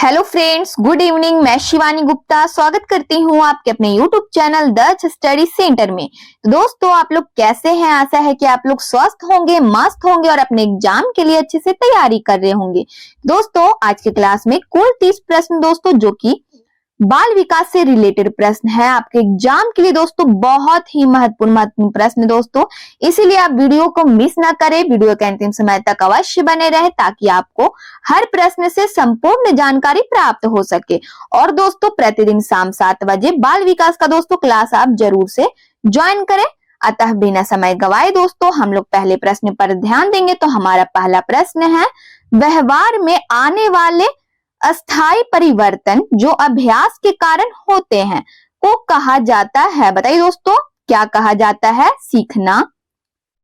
Hello friends, good evening. मैं शिवानी गुप्ता स्वागत करती हूँ आपके अपने YouTube channel the study centre में। तो दोस्तों, आप लोग कैसे हैं? आशा है कि आप लोग स्वस्थ होंगे, मस्त होंगे और अपने एग्जाम के लिए अच्छे से तैयारी कर रहे होंगे। दोस्तों, आज के क्लास में कुल 30 प्रश्न दोस्तों जो कि बाल विकास से रिलेटेड प्रश्न है आपके एग्जाम के लिए दोस्तों। बहुत ही महत्वपूर्ण प्रश्न दोस्तों, इसीलिए आप वीडियो को मिस ना करें, वीडियो के अंतिम समय तक अवश्य बने रहे ताकि आपको हर प्रश्न से संपूर्ण जानकारी प्राप्त हो सके। और दोस्तों, प्रतिदिन शाम 7 बजे बाल विकास का दोस्तों क्लास आप जरूर से ज्वाइन करें। अतः बिना समय गवाए दोस्तों हम लोग पहले प्रश्न पर ध्यान देंगे। तो हमारा पहला प्रश्न है, व्यवहार में आने वाले अस्थायी परिवर्तन जो अभ्यास के कारण होते हैं को कहा जाता है? बताइए दोस्तों, क्या कहा जाता है? सीखना,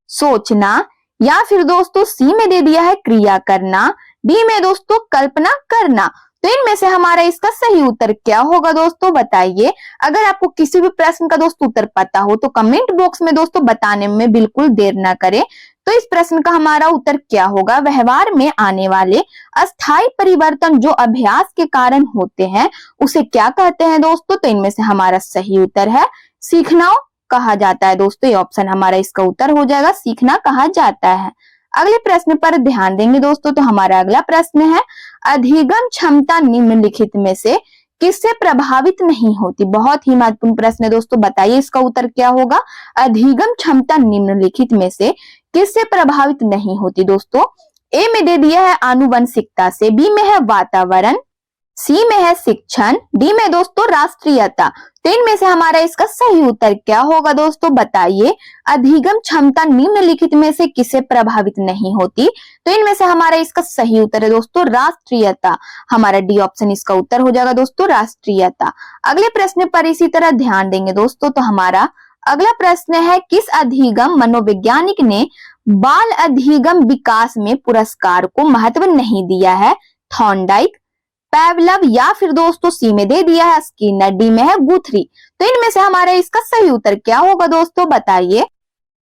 सोचना, या फिर दोस्तों सी में दे दिया है क्रिया करना, डी में दोस्तों कल्पना करना। तो इनमें से हमारा इसका सही उत्तर क्या होगा दोस्तों? बताइए। अगर आपको किसी भी प्रश्न का दोस्तों उत्तर पता हो तो कमेंट बॉक्स में दोस्तों बताने में बिल्कुल देर ना करें। तो इस प्रश्न का हमारा उत्तर क्या होगा? व्यवहार में आने वाले अस्थायी परिवर्तन जो अभ्यास के कारण होते हैं उसे क्या कहते हैं दोस्तों? तो इनमें से हमारा सही उत्तर है सीखना कहा जाता है दोस्तों। ये ऑप्शन हमारा इसका उत्तर हो जाएगा, सीखना कहा जाता है। अगले प्रश्न पर ध्यान देंगे दोस्तों। तो हमारा अगला प्रश्न है, अधिगम क्षमता निम्नलिखित में से किससे प्रभावित नहीं होती? बहुत ही महत्वपूर्ण प्रश्न है दोस्तों, बताइए इसका उत्तर क्या होगा? अधिगम क्षमता निम्नलिखित में से किससे प्रभावित नहीं होती दोस्तों? ए में दे दिया है आनुवंशिकता से, बी में है वातावरण, सी में है शिक्षण, डी में दोस्तों राष्ट्रीयता। तो इनमें से हमारा इसका सही उत्तर क्या होगा दोस्तों? बताइए। अधिगम क्षमता निम्नलिखित में से किसे प्रभावित नहीं होती? तो इनमें से हमारा इसका सही उत्तर है दोस्तों राष्ट्रीयता। हमारा डी ऑप्शन इसका उत्तर हो जाएगा दोस्तों, राष्ट्रीयता। अगले प्रश्न पर इसी तरह ध्यान देंगे दोस्तों। तो हमारा अगला प्रश्न है, किस अधिगम मनोवैज्ञानिक ने बाल अधिगम विकास में पुरस्कार को महत्व नहीं दिया है? थॉर्नडाइक, पैवलव, या फिर दोस्तों सी में दे दिया है स्किनर, डी में है गुथरी। तो इनमें से हमारा इसका सही उत्तर क्या होगा दोस्तों? बताइए।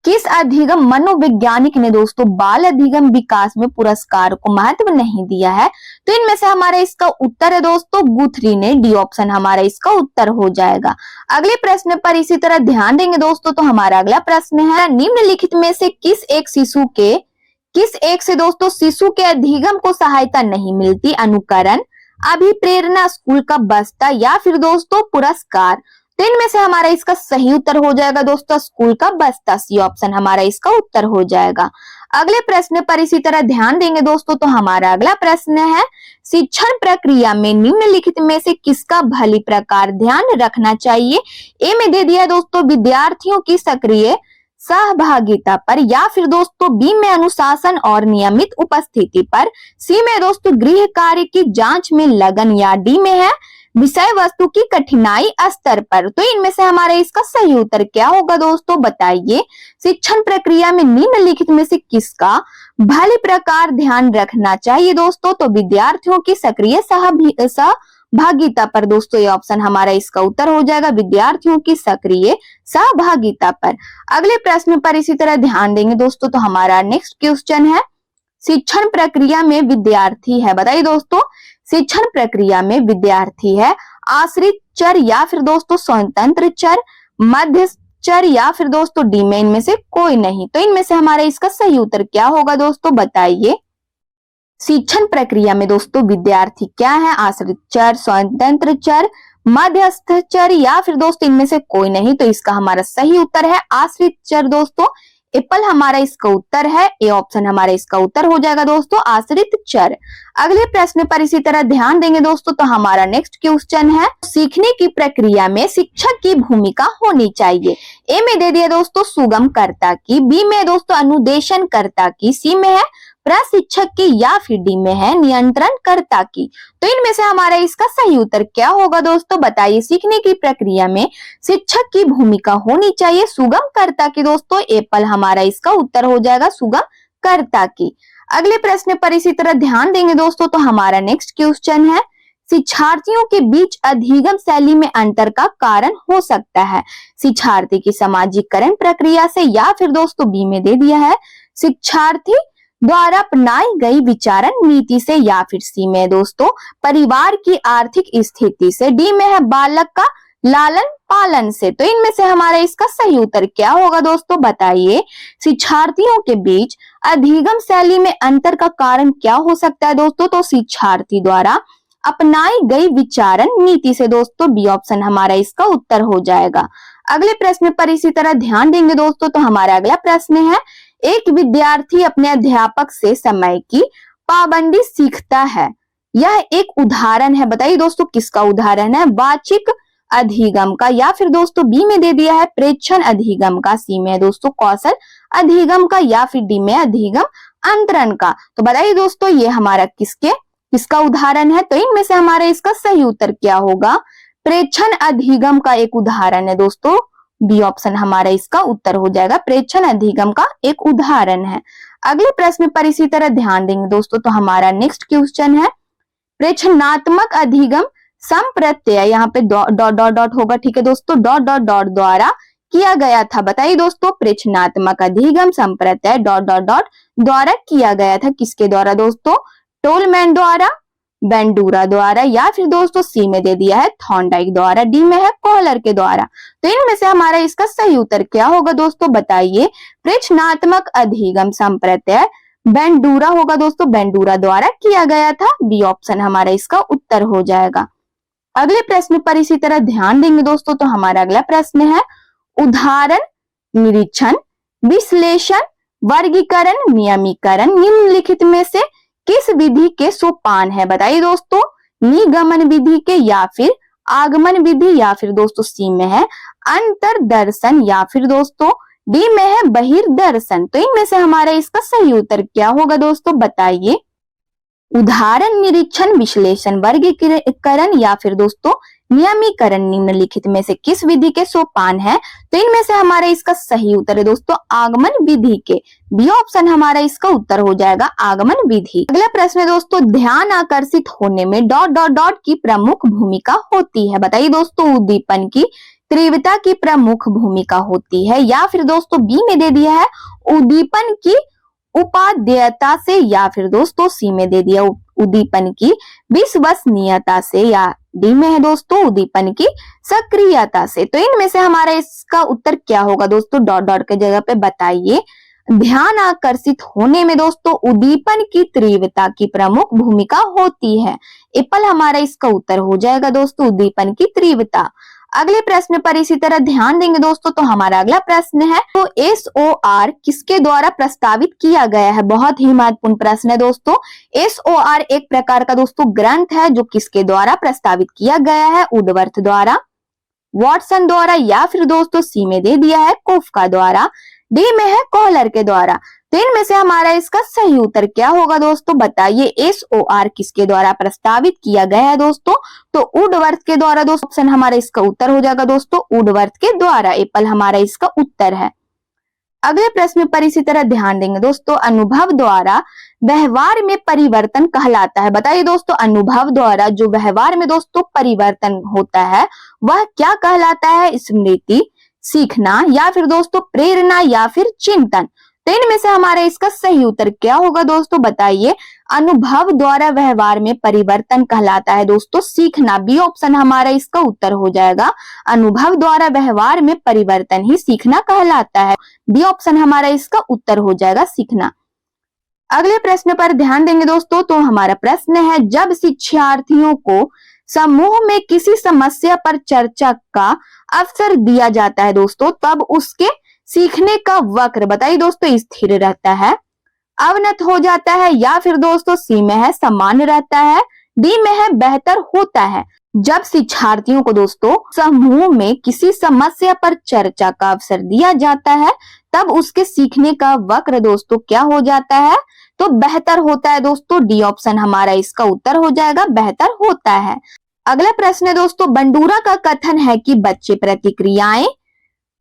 किस अधिगम मनोवैज्ञानिक ने दोस्तों बाल अधिगम विकास में पुरस्कार को महत्व नहीं दिया है? तो इनमें से हमारा इसका उत्तर है दोस्तों गुथरी ने, डी ऑप्शन हमारा इसका उत्तर हो जाएगा। अगले प्रश्न पर इसी तरह ध्यान देंगे दोस्तों। तो हमारा अगला प्रश्न है, निम्नलिखित में से किस एक से दोस्तों शिशु के अधिगम को सहायता नहीं मिलती? अनुकरण, अभिप्रेरणा, स्कूल का बस्ता, या फिर दोस्तों पुरस्कार। तो इनमें से हमारा इसका सही उत्तर हो जाएगा दोस्तों स्कूल का बस्ता, सी ऑप्शन हमारा इसका उत्तर हो जाएगा। अगले प्रश्न पर इसी तरह ध्यान देंगे दोस्तों। तो हमारा अगला प्रश्न है, शिक्षण प्रक्रिया में निम्नलिखित में से किसका भली प्रकार ध्यान रखना चाहिए? ए में दे दिया दोस्तों विद्यार्थियों की सक्रिय सहभागिता पर, या फिर दोस्तों बी में अनुशासन और नियमित उपस्थिति पर, सी में दोस्तों गृह कार्य की जांच में लगन, या डी में है विषय वस्तु की कठिनाई स्तर पर। तो इनमें से हमारा इसका सही उत्तर क्या होगा दोस्तों? बताइए। शिक्षण प्रक्रिया में निम्नलिखित में से किसका भली प्रकार ध्यान रखना चाहिए दोस्तों? तो विद्यार्थियों की सक्रिय सहभागिता पर दोस्तों, ये ऑप्शन हमारा इसका उत्तर हो जाएगा, विद्यार्थियों की सक्रिय सहभागिता पर। अगले प्रश्न पर इसी तरह ध्यान देंगे दोस्तों। तो हमारा नेक्स्ट क्वेश्चन है, शिक्षण प्रक्रिया में विद्यार्थी है, बताइए दोस्तों, शिक्षण प्रक्रिया में विद्यार्थी है आश्रित चर, या फिर दोस्तों स्वतंत्र चर, मध्य चर, या फिर दोस्तों डी में इनमें से कोई नहीं? तो इनमें से हमारा इसका सही उत्तर क्या होगा दोस्तों? बताइए। शिक्षण प्रक्रिया में दोस्तों विद्यार्थी क्या है? आश्रित चर, स्वतंत्र चर, मध्यस्थ चर, या फिर दोस्तों इनमें से कोई नहीं? तो इसका हमारा सही उत्तर है आश्रित चर दोस्तों, एप्पल हमारा इसका उत्तर है, ए ऑप्शन हमारा इसका उत्तर हो जाएगा दोस्तों आश्रित चर। अगले प्रश्न पर इसी तरह ध्यान देंगे दोस्तों। तो हमारा नेक्स्ट क्वेश्चन है, सीखने की प्रक्रिया में शिक्षक की भूमिका होनी चाहिए। ए में दे दिया दोस्तों सुगमकर्ता की, बी में दोस्तों अनुदेशनकर्ता की, सी में है प्रशिक्षक की, या फिर डी में है नियंत्रणकर्ता की। तो इनमें से हमारा इसका सही उत्तर क्या होगा दोस्तों? बताइए। सीखने की प्रक्रिया में शिक्षक की भूमिका होनी चाहिए सुगमकर्ता की दोस्तों, एप्पल हमारा इसका उत्तर हो जाएगा सुगमकर्ता की। अगले प्रश्न पर इसी तरह ध्यान देंगे दोस्तों। तो हमारा नेक्स्ट क्वेश्चन है, शिक्षार्थियों के बीच अधिगम शैली में अंतर का कारण हो सकता है? शिक्षार्थी की सामाजिकरण प्रक्रिया से, या फिर दोस्तों बी में दे दिया है शिक्षार्थी द्वारा अपनाई गई विचारण नीति से, या फिर सी में दोस्तों परिवार की आर्थिक स्थिति से, डी में है बालक का लालन पालन से। तो इनमें से हमारा इसका सही उत्तर क्या होगा दोस्तों, बताइए। शिक्षार्थियों के बीच अधिगम शैली में अंतर का कारण क्या हो सकता है दोस्तों, तो शिक्षार्थी द्वारा अपनाई गई विचारण नीति से। दोस्तों बी ऑप्शन हमारा इसका उत्तर हो जाएगा। अगले प्रश्न पर इसी तरह ध्यान देंगे दोस्तों। तो हमारा अगला प्रश्न है, एक विद्यार्थी अपने अध्यापक से समय की पाबंदी सीखता है। यह एक उदाहरण है, बताइए दोस्तों किसका उदाहरण है, वाचिक अधिगम का, या फिर दोस्तों बी में दे दिया है प्रेक्षण अधिगम का, सी में है दोस्तों कौशल अधिगम का, या फिर डी में अधिगम अंतरण का। तो बताइए दोस्तों ये हमारा किसका उदाहरण है। तो इनमें से हमारा इसका सही उत्तर क्या होगा, प्रेक्षण अधिगम का एक उदाहरण है दोस्तों। बी ऑप्शन हमारा इसका उत्तर हो जाएगा, प्रेक्षण अधिगम का एक उदाहरण है। अगले प्रश्न पर इसी तरह ध्यान देंगे दोस्तों। तो हमारा नेक्स्ट क्वेश्चन है, प्रेक्षणात्मक अधिगम संप्रत्यय, यहाँ पे डॉट डॉट डॉट होगा, ठीक है दोस्तों, डॉट डॉट डॉट द्वारा किया गया था। बताइए दोस्तों प्रेक्षणात्मक अधिगम संप्रत्यय डॉट डॉट डॉट द्वारा किया गया था, किसके द्वारा दोस्तों, टोलमैन द्वारा, बेंडूरा द्वारा, या फिर दोस्तों सी में दे दिया है थॉर्नडाइक द्वारा, डी में है कोहलर के द्वारा। तो इनमें से हमारा इसका सही उत्तर क्या होगा दोस्तों, बताइए। प्रेक्षणात्मक अधिगम संप्रत्यय बेंडूरा होगा दोस्तों, बेंडूरा द्वारा किया गया था। बी ऑप्शन हमारा इसका उत्तर हो जाएगा। अगले प्रश्न पर इसी तरह ध्यान देंगे दोस्तों। तो हमारा अगला प्रश्न है, उदाहरण, निरीक्षण, विश्लेषण, वर्गीकरण, नियमीकरण निम्नलिखित में से किस विधि के सोपान है। बताइए दोस्तों, निगमन विधि के, या फिर आगमन विधि, या फिर दोस्तों सी में है अंतर्दर्शन, या फिर दोस्तों डी में है बहिर्दर्शन। तो इनमें से हमारा इसका सही उत्तर क्या होगा दोस्तों, बताइए। उदाहरण, निरीक्षण, विश्लेषण, वर्गीकरण, या फिर दोस्तों नियमीकरण निम्नलिखित में से किस विधि के सोपान है। तो इनमें से हमारा इसका सही उत्तर है दोस्तों आगमन विधि के। बी ऑप्शन हमारा इसका उत्तर हो जाएगा, आगमन विधि। अगला प्रश्न है दोस्तों, ध्यान आकर्षित होने में डॉट डॉट डॉट की प्रमुख भूमिका होती है। बताइए दोस्तों, उद्दीपन की तीव्रता की प्रमुख भूमिका होती है, या फिर दोस्तों बी में दे दिया है उद्दीपन की उपादेयता से, या फिर दोस्तों सी में दे दिया उद्दीपन की विश्वसनीयता से, या डी में है दोस्तों उद्दीपन की सक्रियता से। तो इनमें से हमारा इसका उत्तर क्या होगा दोस्तों, डॉट डॉट के जगह पे बताइए। ध्यान आकर्षित होने में दोस्तों उद्दीपन की तीव्रता की प्रमुख भूमिका होती है। एप्पल हमारा इसका उत्तर हो जाएगा दोस्तों, उद्दीपन की तीव्रता। अगले प्रश्न पर इसी तरह ध्यान देंगे दोस्तों। तो हमारा अगला प्रश्न है, तो SOR किसके द्वारा प्रस्तावित किया गया है। बहुत ही महत्वपूर्ण प्रश्न है दोस्तों। SOR एक प्रकार का दोस्तों ग्रंथ है जो किसके द्वारा प्रस्तावित किया गया है, वुडवर्थ द्वारा, वॉटसन द्वारा, या फिर दोस्तों सी में दे दिया है कोफका द्वारा, डी में है कोहलर के द्वारा। तो इनमें से हमारा इसका सही उत्तर क्या होगा दोस्तों, बताइए। SOR किसके द्वारा प्रस्तावित किया गया है दोस्तों, तो वुडवर्थ के द्वारा। दोस्तों ऑप्शन हमारा इसका उत्तर हो जाएगा दोस्तों वुडवर्थ के द्वारा। एप्पल हमारा इसका उत्तर है। अगले प्रश्न पर इसी तरह ध्यान देंगे दोस्तों, अनुभव द्वारा व्यवहार में परिवर्तन कहलाता है। बताइए दोस्तों, अनुभव द्वारा जो व्यवहार में दोस्तों परिवर्तन होता है वह क्या कहलाता है, स्मृति, सीखना, या फिर दोस्तों प्रेरणा, या फिर चिंतन। तो इनमें से हमारा इसका सही उत्तर क्या होगा दोस्तों, बताइए। अनुभव द्वारा व्यवहार में परिवर्तन कहलाता है दोस्तों सीखना। बी ऑप्शन हमारा इसका उत्तर हो जाएगा, अनुभव द्वारा व्यवहार में परिवर्तन ही सीखना कहलाता है। बी ऑप्शन हमारा इसका उत्तर हो जाएगा, सीखना। अगले प्रश्न पर ध्यान देंगे दोस्तों। तो हमारा प्रश्न है, जब शिक्षार्थियों को समूह में किसी समस्या पर चर्चा का अवसर दिया जाता है दोस्तों, तब उसके सीखने का वक्र, बताइए दोस्तों, स्थिर रहता है, अवनत हो जाता है, या फिर दोस्तों सी में है सामान्य रहता है, डी में है बेहतर होता है। जब शिक्षार्थियों को दोस्तों समूह में किसी समस्या पर चर्चा का अवसर दिया जाता है तब उसके सीखने का वक्र दोस्तों क्या हो जाता है, तो बेहतर होता है दोस्तों। डी ऑप्शन हमारा इसका उत्तर हो जाएगा, बेहतर होता है। अगला प्रश्न है दोस्तों, बंडूरा का कथन है कि बच्चे प्रतिक्रियाएं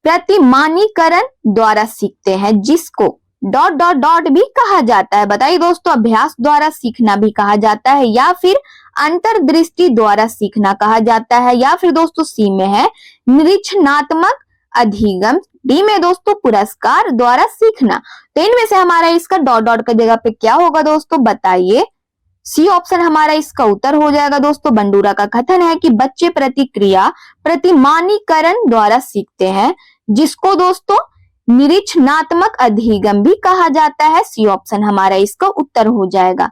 प्रतिमानीकरण द्वारा सीखते हैं, जिसको डॉट डॉट डॉट भी कहा जाता है। बताइए दोस्तों, अभ्यास द्वारा सीखना भी कहा जाता है, या फिर अंतर्दृष्टि द्वारा सीखना कहा जाता है, या फिर दोस्तों सी में है निरीक्षणात्मक अधिगम, डी में दोस्तों पुरस्कार द्वारा सीखना। तो इनमें से हमारा इसका डॉट डॉट की जगह पे क्या होगा दोस्तों बताइए। सी ऑप्शन हमारा इसका उत्तर हो जाएगा दोस्तों। बंडूरा का कथन है कि बच्चे प्रतिक्रिया प्रतिमानीकरण द्वारा सीखते हैं, जिसको दोस्तों निरीक्षणात्मक अधिगम भी कहा जाता है। सी ऑप्शन हमारा इसका उत्तर हो जाएगा।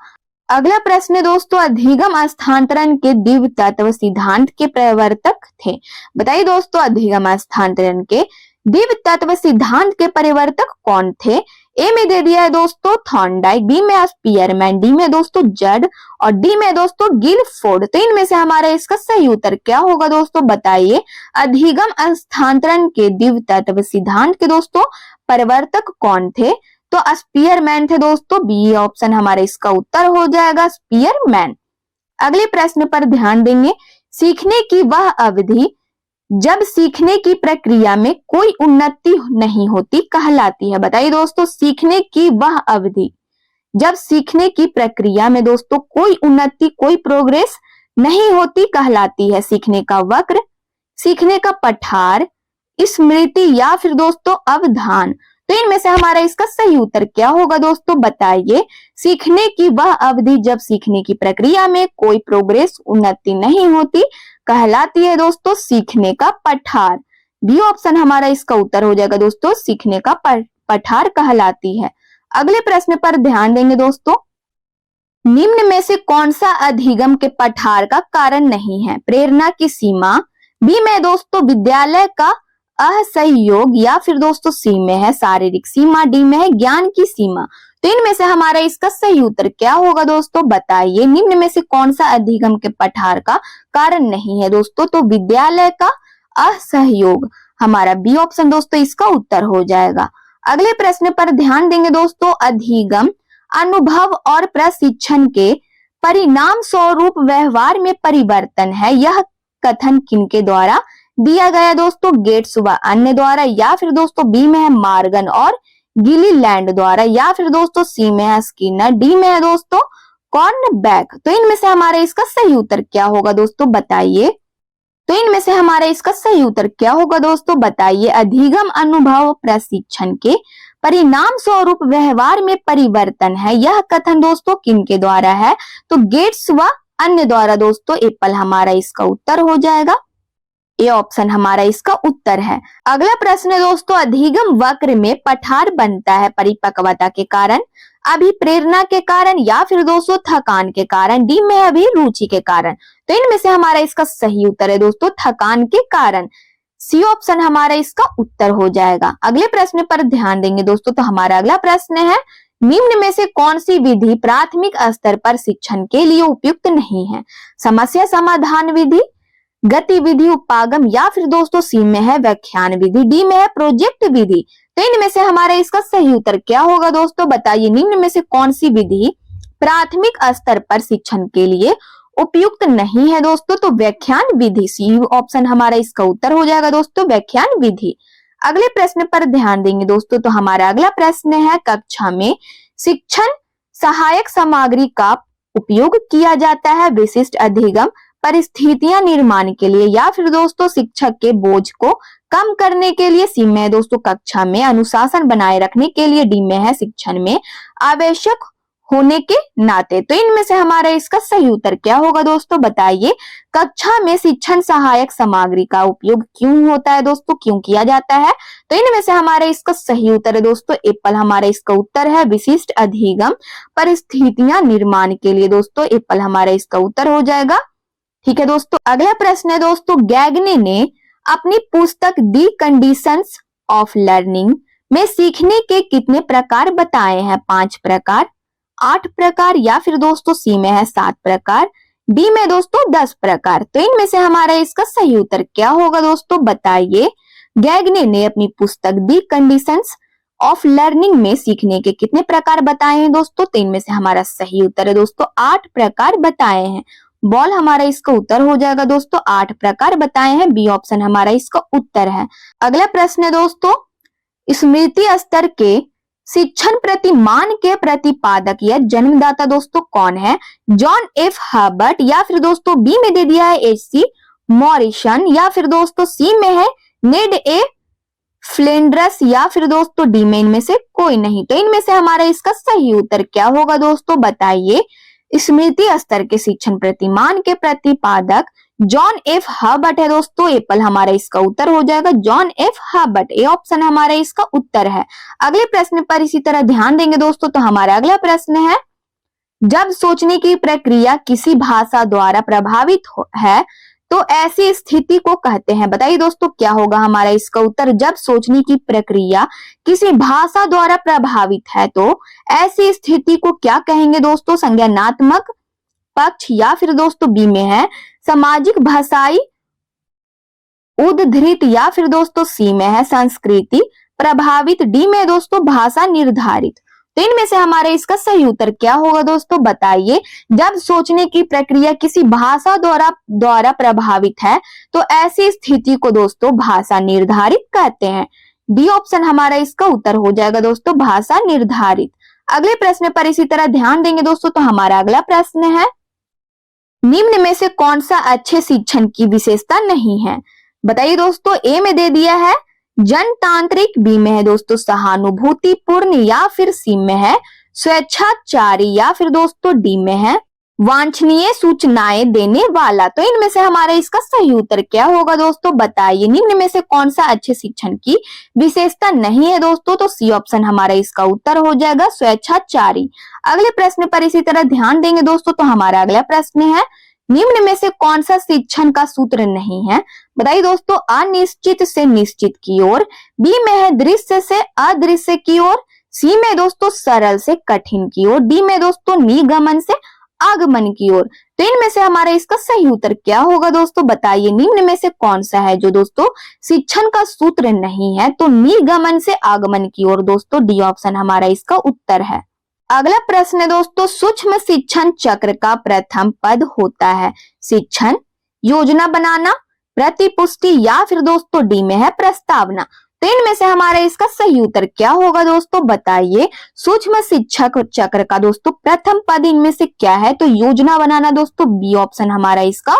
अगला प्रश्न है दोस्तों, अधिगम हस्तांतरण के द्वितत्व सिद्धांत के प्रवर्तक थे। बताइए दोस्तों, अधिगम हस्तांतरण के द्वितत्व सिद्धांत के प्रवर्तक कौन थे। ए में दे दिया है दोस्तों थॉर्नडाइक, बी में स्पीयरमैन, डी में दोस्तों जड और डी में दोस्तों गिलफोर्ड। तो इनमें से हमारा इसका सही उत्तर क्या होगा दोस्तों बताइए। अधिगम हस्तांतरण के द्वितत्व सिद्धांत के दोस्तों प्रवर्तक कौन थे, तो स्पीयरमैन थे दोस्तों। बी ऑप्शन हमारा इसका उत्तर हो जाएगा, स्पीयरमैन। अगले प्रश्न पर ध्यान देंगे, सीखने की वह अवधि जब सीखने की प्रक्रिया में कोई उन्नति नहीं होती कहलाती है। बताइए दोस्तों, सीखने की वह अवधि जब सीखने की प्रक्रिया में दोस्तों कोई उन्नति कोई प्रोग्रेस नहीं होती कहलाती है। सीखने का वक्र, सीखने का पठार, स्मृति या फिर दोस्तों अवधान। तो इनमें से हमारा इसका सही उत्तर क्या होगा दोस्तों बताइए। सीखने की वह अवधि जब सीखने की प्रक्रिया में कोई प्रोग्रेस उन्नति नहीं होती कहलाती है दोस्तों सीखने का पठार। बी ऑप्शन हमारा इसका उत्तर हो जाएगा दोस्तों, सीखने का पठार कहलाती है। अगले प्रश्न पर ध्यान देंगे दोस्तों, निम्न में से कौन सा अधिगम के पठार का कारण नहीं है। प्रेरणा की सीमा, बी में दोस्तों विद्यालय का असहयोग या फिर दोस्तों सी में है शारीरिक सीमा, डी में है ज्ञान की सीमा। तो इनमें से हमारा इसका सही उत्तर क्या होगा दोस्तों बताइए। निम्न में से कौन सा अधिगम के पठार का कारण नहीं है दोस्तों, तो विद्यालय का असहयोग हमारा बी ऑप्शन दोस्तों इसका उत्तर हो जाएगा। अगले प्रश्न पर ध्यान देंगे दोस्तों, अधिगम अनुभव और प्रशिक्षण के परिणाम स्वरूप व्यवहार में परिवर्तन है, यह कथन किनके द्वारा दिया गया दोस्तों। गेट्स व अन्य द्वारा, या फिर दोस्तों बी में है मार्गन और गिलीलैंड द्वारा, या फिर दोस्तों सी में है स्किनर, डी में है दोस्तों कॉर्नबैक। तो इनमें से हमारा इसका सही उत्तर क्या होगा दोस्तों बताइए। तो इनमें से हमारा इसका सही उत्तर क्या होगा दोस्तों बताइए। अधिगम अनुभव प्रशिक्षण के परिणाम स्वरूप व्यवहार में परिवर्तन है, यह कथन दोस्तों किनके द्वारा है, तो गेट्स व अन्य द्वारा दोस्तों। एप्पल हमारा इसका उत्तर हो जाएगा, ए ऑप्शन हमारा इसका उत्तर है। अगला प्रश्न है दोस्तों, अधिगम वक्र में पठार बनता है परिपक्वता के कारण, अभिप्रेरणा के कारण या फिर दोस्तों थकान के कारण, डी में अभिरुचि के कारण। तो इनमें से हमारा इसका सही उत्तर है दोस्तों थकान के कारण, सी ऑप्शन हमारा इसका उत्तर हो जाएगा। अगले प्रश्न पर ध्यान देंगे दोस्तों, तो हमारा अगला प्रश्न है, निम्न में से कौन सी विधि प्राथमिक स्तर पर शिक्षण के लिए उपयुक्त नहीं है। समस्या समाधान विधि, गतिविधि उपागम, या फिर दोस्तों सी में है व्याख्यान विधि, डी में है प्रोजेक्ट विधि। तो इनमें से हमारा इसका सही उत्तर क्या होगा दोस्तों बताइए। निम्न में से कौन सी विधि प्राथमिक स्तर पर शिक्षण के लिए उपयुक्त नहीं है दोस्तों, तो व्याख्यान विधि, सी ऑप्शन हमारा इसका उत्तर हो जाएगा दोस्तों व्याख्यान विधि। अगले प्रश्न पर ध्यान देंगे दोस्तों, तो हमारा अगला प्रश्न है, कक्षा में शिक्षण सहायक सामग्री का उपयोग किया जाता है विशिष्ट अधिगम परिस्थितियां निर्माण के लिए या फिर दोस्तों शिक्षक के बोझ को कम करने के लिए, सी में दोस्तों कक्षा में अनुशासन बनाए रखने के लिए, डी में है शिक्षण में आवश्यक होने के नाते। तो इनमें से हमारा इसका सही उत्तर क्या होगा दोस्तों बताइए। कक्षा में शिक्षण सहायक सामग्री का उपयोग क्यों होता है दोस्तों, क्यों किया जाता है। तो इनमें से हमारा इसका सही उत्तर है दोस्तों एप्पल हमारा इसका उत्तर है विशिष्ट अधिगम परिस्थितियां निर्माण के लिए दोस्तों, एप्पल हमारा इसका उत्तर हो जाएगा। ठीक है दोस्तों, अगला प्रश्न है दोस्तों, गैगने ने अपनी पुस्तक दी कंडीशंस ऑफ लर्निंग में सीखने के कितने प्रकार बताए हैं। 5 प्रकार, 8 प्रकार, या फिर दोस्तों सी में है 7 प्रकार, डी में दोस्तों 10 प्रकार। तो इनमें से हमारा इसका सही उत्तर क्या होगा दोस्तों बताइए। गैगने ने अपनी पुस्तक दी कंडीशंस ऑफ लर्निंग में सीखने के कितने प्रकार बताए हैं दोस्तों, तो इनमें से हमारा सही उत्तर है दोस्तों 8 प्रकार बताए हैं। बॉल हमारा इसका उत्तर हो जाएगा दोस्तों 8 प्रकार बताए हैं, बी ऑप्शन हमारा इसका उत्तर है। अगला प्रश्न है दोस्तों, स्मृति स्तर के शिक्षण प्रतिमान के प्रतिपादक या जन्मदाता दोस्तों कौन है। जॉन एफ हर्बर्ट, या फिर दोस्तों बी में दे दिया है एच सी मॉरिसन, या फिर दोस्तों सी में है नेड ए फ्लेंड्रस या फिर दोस्तों डी में इनमें से कोई नहीं। तो इनमें से हमारा इसका सही उत्तर क्या होगा दोस्तों, बताइए। स्मृति स्तर के शिक्षण प्रतिमान के प्रतिपादक जॉन एफ हर्बर्ट है दोस्तों। एप्पल हमारा इसका उत्तर हो जाएगा John F Herbert. A option हमारा इसका उत्तर है। अगले प्रश्न पर इसी तरह ध्यान देंगे दोस्तों। तो हमारा अगला प्रश्न है, जब सोचने की प्रक्रिया किसी भाषा द्वारा प्रभावित है तो ऐसी स्थिति को कहते हैं। बताइए दोस्तों क्या होगा हमारा इसका उत्तर। जब सोचने की प्रक्रिया किसी भाषा द्वारा प्रभावित है तो ऐसी स्थिति को क्या कहेंगे दोस्तों, संज्ञानात्मक पक्ष या फिर दोस्तों बी में है सामाजिक भाषाई उद्धृत या फिर दोस्तों सी में है संस्कृति प्रभावित, डी में दोस्तों भाषा निर्धारित। तो इनमें से हमारे इसका सही उत्तर क्या होगा दोस्तों, बताइए। जब सोचने की प्रक्रिया किसी भाषा द्वारा प्रभावित है तो ऐसी स्थिति को दोस्तों भाषा निर्धारित कहते हैं। डी ऑप्शन हमारा इसका उत्तर हो जाएगा दोस्तों भाषा निर्धारित। अगले प्रश्न पर इसी तरह ध्यान देंगे दोस्तों। तो हमारा अगला प्रश्न है, निम्न में से कौन सा अच्छे शिक्षण की विशेषता नहीं है। बताइए दोस्तों। ए में दे दिया है जनतांत्रिक, बी में है दोस्तों सहानुभूतिपूर्ण या फिर सी में है स्वेच्छाचारी या फिर दोस्तों डी में है वांछनीय सूचनाएं देने वाला। तो इनमें से हमारा इसका सही उत्तर क्या होगा दोस्तों, बताइए। निम्न में से कौन सा अच्छे शिक्षण की विशेषता नहीं है दोस्तों, तो सी ऑप्शन हमारा इसका उत्तर हो जाएगा स्वेच्छाचारी। अगले प्रश्न पर इसी तरह ध्यान देंगे दोस्तों। तो हमारा अगला प्रश्न है, निम्न में से कौन सा शिक्षण का सूत्र नहीं है। बताइए दोस्तों। अनिश्चित से निश्चित की ओर, बी में है दृश्य से अदृश्य की ओर, सी में दोस्तों सरल से कठिन की ओर, डी में दोस्तों निगमन से आगमन की ओर। तो इनमें से हमारा इसका सही उत्तर क्या होगा दोस्तों, बताइए। निम्न में से कौन सा है जो दोस्तों शिक्षण का सूत्र नहीं है, तो निगमन से आगमन की ओर दोस्तों डी ऑप्शन हमारा इसका उत्तर है। अगला प्रश्न है दोस्तों, सूक्ष्म शिक्षण चक्र का प्रथम पद होता है शिक्षण, योजना बनाना, प्रतिपुष्टि या फिर दोस्तों डी में है प्रस्तावना। तो इनमें से हमारा इसका सही उत्तर क्या होगा दोस्तों, बताइए। सूक्ष्म शिक्षक चक्र का दोस्तों प्रथम पद इनमें से क्या है, तो योजना बनाना दोस्तों, बी ऑप्शन हमारा इसका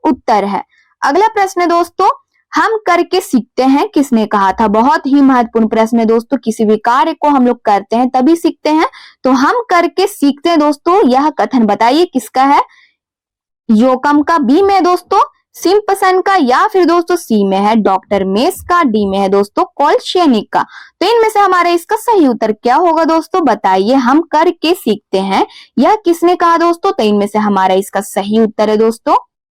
उत्तर है। अगला प्रश्न है दोस्तों, हम करके सीखते हैं किसने कहा था। बहुत ही महत्वपूर्ण प्रश्न है दोस्तों। किसी भी कार्य को हम लोग करते हैं तभी सीखते हैं, तो हम करके सीखते हैं दोस्तों, यह कथन बताइए किसका है। योकम का, बी में दोस्तों सिम्पसन का या फिर दोस्तों सी में है डॉक्टर मेस का, डी में है दोस्तों कोल्शेनिक का। तो इनमें से हमारे इसका सही उत्तर क्या होगा दोस्तों, बताइए। हम करके सीखते हैं यह किसने कहा दोस्तों, तो इनमें से हमारा इसका सही उत्तर है दोस्तों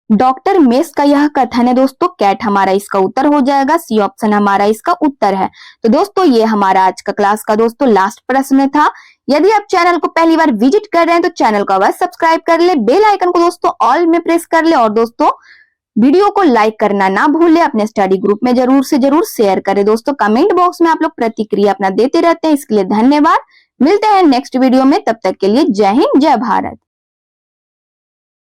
डॉक्टर मेस का यह कथन है दोस्तों। कैट हमारा इसका उत्तर हो जाएगा, सी ऑप्शन हमारा इसका उत्तर है। तो दोस्तों ये हमारा आज का क्लास का दोस्तों लास्ट प्रश्न था। यदि आप चैनल को पहली बार विजिट कर रहे हैं तो चैनल को अवश्य सब्सक्राइब कर ले, बेल आइकन को दोस्तों ऑल में प्रेस कर ले और दोस्तों वीडियो को लाइक करना ना भूले। अपने स्टडी ग्रुप में जरूर से जरूर शेयर करें दोस्तों। कमेंट बॉक्स में आप लोग प्रतिक्रिया अपना देते रहते हैं, इसके लिए धन्यवाद। मिलते हैं नेक्स्ट वीडियो में, तब तक के लिए जय हिंद जय भारत।